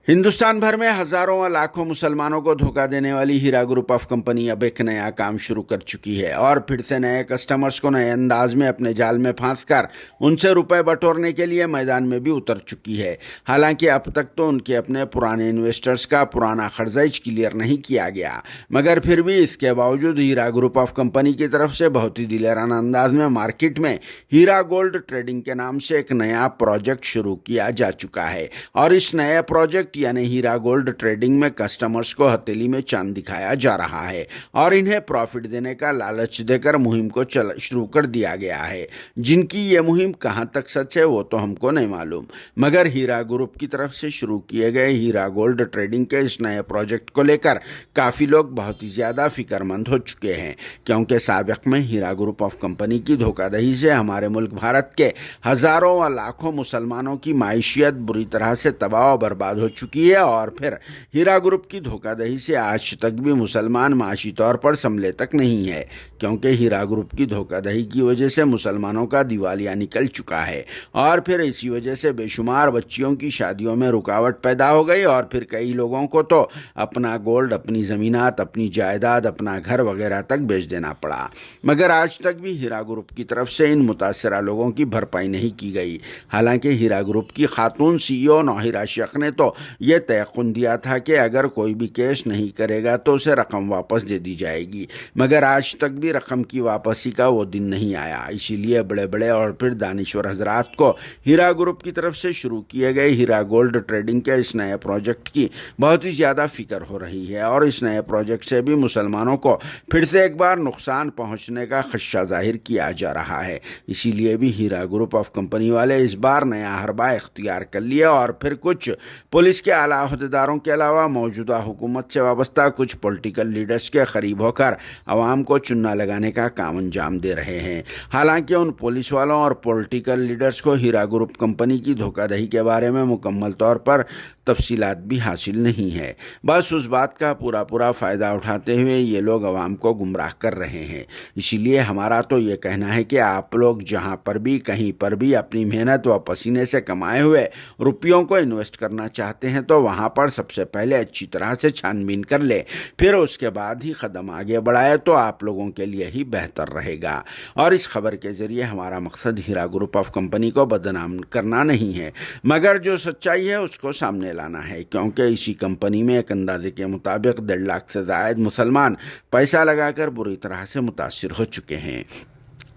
हिंदुस्तान भर में हजारों व लाखों मुसलमानों को धोखा देने वाली हीरा ग्रुप ऑफ कंपनी अब एक नया काम शुरू कर चुकी है और फिर से नए कस्टमर्स को नए अंदाज में अपने जाल में फांसकर उनसे रुपए बटोरने के लिए मैदान में भी उतर चुकी है। हालांकि अब तक तो उनके अपने पुराने इन्वेस्टर्स का पुराना खर्चाइज क्लियर नहीं किया गया, मगर फिर भी इसके बावजूद हीरा ग्रुप ऑफ कंपनी की तरफ से बहुत ही दिलेराना अंदाज में मार्केट में हीरा गोल्ड ट्रेडिंग के नाम से एक नया प्रोजेक्ट शुरू किया जा चुका है। और इस नए प्रोजेक्ट यानी हीरा गोल्ड ट्रेडिंग में कस्टमर्स को हथेली में चांद दिखाया जा रहा है और इन्हें प्रॉफिट देने का लालच देकर मुहिम को शुरू कर दिया गया है। जिनकी ये मुहिम कहां तक सच है वो तो हमको नहीं मालूम, मगर हीरा ग्रुप की तरफ से शुरू किए गए हीरा गोल्ड ट्रेडिंग के इस नए प्रोजेक्ट को लेकर काफी लोग बहुत ही ज्यादा फिक्रमंद हो चुके हैं, क्योंकि साबिक में हीरा ग्रुप ऑफ कंपनी की धोखाधड़ी से हमारे मुल्क भारत के हजारों व लाखों मुसलमानों की माइशियत बुरी तरह से तबाह और बर्बाद हो चुकी है। और फिर हीरा ग्रुप की धोखाधड़ी से आज तक भी मुसलमान माशी तौर पर संभले तक नहीं है, क्योंकि हीरा ग्रुप की धोखाधड़ी की वजह से मुसलमानों का दिवालिया निकल चुका है और फिर इसी वजह से बेशुमार बच्चियों की शादियों में रुकावट पैदा हो गई और फिर कई लोगों को तो अपना गोल्ड, अपनी जमीनात, अपनी जायदाद, अपना घर वगैरह तक बेच देना पड़ा। मगर आज तक भी हीरा ग्रुप की तरफ से इन मुतासरा लोगों की भरपाई नहीं की गई। हालांकि हीरा ग्रुप की खातून CEO नौहिरा शेख ने तो ये तयक़ुन दिया था कि अगर कोई भी केस नहीं करेगा तो उसे रकम वापस दे दी जाएगी, मगर आज तक भी रकम की वापसी का वो दिन नहीं आया। इसीलिए बड़े बड़े और फिर दानिश्वर हजरात को हीरा ग्रुप की तरफ से शुरू किए गए हीरा गोल्ड ट्रेडिंग के इस नए प्रोजेक्ट की बहुत ही ज़्यादा फिक्र हो रही है और इस नए प्रोजेक्ट से भी मुसलमानों को फिर से एक बार नुकसान पहुंचने का खदशा जाहिर किया जा रहा है। इसीलिए भी हीरा ग्रुप ऑफ कंपनी वाले इस बार नया हरबा इख्तियार कर लिया और फिर कुछ पुलिस के आला अहदेदारों के अलावा मौजूदा हुकूमत से वाबस्ता कुछ पॉलिटिकल लीडर्स के करीब होकर अवाम को चुन्ना लगाने का काम अंजाम दे रहे हैं। हालांकि उन पुलिस वालों और पॉलिटिकल लीडर्स को हीरा ग्रुप कंपनी की धोखाधड़ी के बारे में मुकम्मल तौर पर तफसीलात भी हासिल नहीं है। बस उस बात का पूरा फ़ायदा उठाते हुए ये लोग अवाम को गुमराह कर रहे हैं। इसीलिए हमारा तो ये कहना है कि आप लोग जहाँ पर भी कहीं पर भी अपनी मेहनत व पसीने से कमाए हुए रुपयों को इन्वेस्ट करना चाहते हैं तो वहाँ पर सबसे पहले अच्छी तरह से छानबीन कर ले, फिर उसके बाद ही कदम आगे बढ़ाए तो आप लोगों के लिए ही बेहतर रहेगा। और इस खबर के जरिए हमारा मकसद हीरा ग्रुप ऑफ कंपनी को बदनाम करना नहीं है, मगर जो सच्चाई है उसको सामने लाना है, क्योंकि इसी कंपनी में एक अंदाजे के मुताबिक 1.5 लाख से ज़ायद मुसलमान पैसा लगाकर बुरी तरह से मुतासिर हो चुके हैं।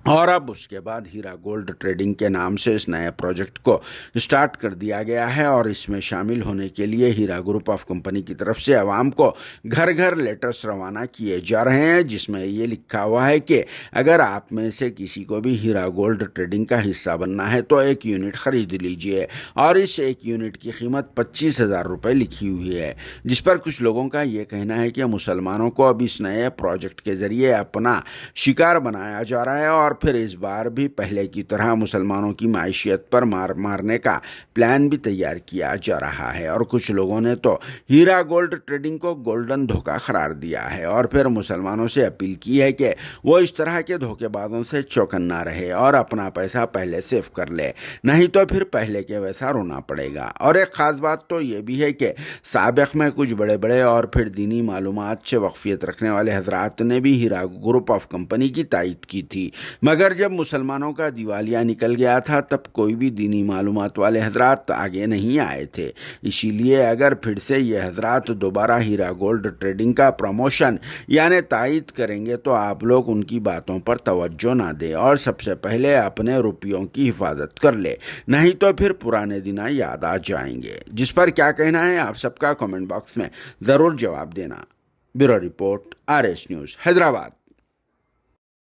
और अब उसके बाद हीरा गोल्ड ट्रेडिंग के नाम से इस नए प्रोजेक्ट को स्टार्ट कर दिया गया है और इसमें शामिल होने के लिए हीरा ग्रुप ऑफ कंपनी की तरफ से आवाम को घर घर लेटर्स रवाना किए जा रहे हैं, जिसमें ये लिखा हुआ है कि अगर आप में से किसी को भी हीरा गोल्ड ट्रेडिंग का हिस्सा बनना है तो 1 यूनिट खरीद लीजिए। और इस 1 यूनिट की कीमत 25,000 रुपये लिखी हुई है, जिस पर कुछ लोगों का ये कहना है कि मुसलमानों को अब इस नए प्रोजेक्ट के जरिए अपना शिकार बनाया जा रहा है और फिर इस बार भी पहले की तरह मुसलमानों की माइशियत पर मारने का प्लान भी तैयार किया जा रहा है। और कुछ लोगों ने तो हीरा गोल्ड ट्रेडिंग को गोल्डन धोखा करार दिया है और फिर मुसलमानों से अपील की है कि वो इस तरह के धोखेबाजों से चौकन्ना रहे और अपना पैसा पहले सेव कर ले, नहीं तो फिर पहले के वैसा रोना पड़ेगा। और एक खास बात तो ये भी है कि साबिक में कुछ बड़े बड़े और फिर दीनी मालूमात से वक्फियत रखने वाले हजरात ने भी हीरा ग्रुप ऑफ कंपनी की तायद की थी, मगर जब मुसलमानों का दिवालिया निकल गया था तब कोई भी दीनी मालूमात वाले हजरात आगे नहीं आए थे। इसीलिए अगर फिर से ये हजरात दोबारा हीरा गोल्ड ट्रेडिंग का प्रमोशन यानी तायद करेंगे तो आप लोग उनकी बातों पर तवज्जो ना दें और सबसे पहले अपने रुपयों की हिफाजत कर ले, नहीं तो फिर पुराने दिन याद आ जाएंगे। जिस पर क्या कहना है आप सबका कमेंट बॉक्स में ज़रूर जवाब देना। Bureau report, RS news, Hyderabad.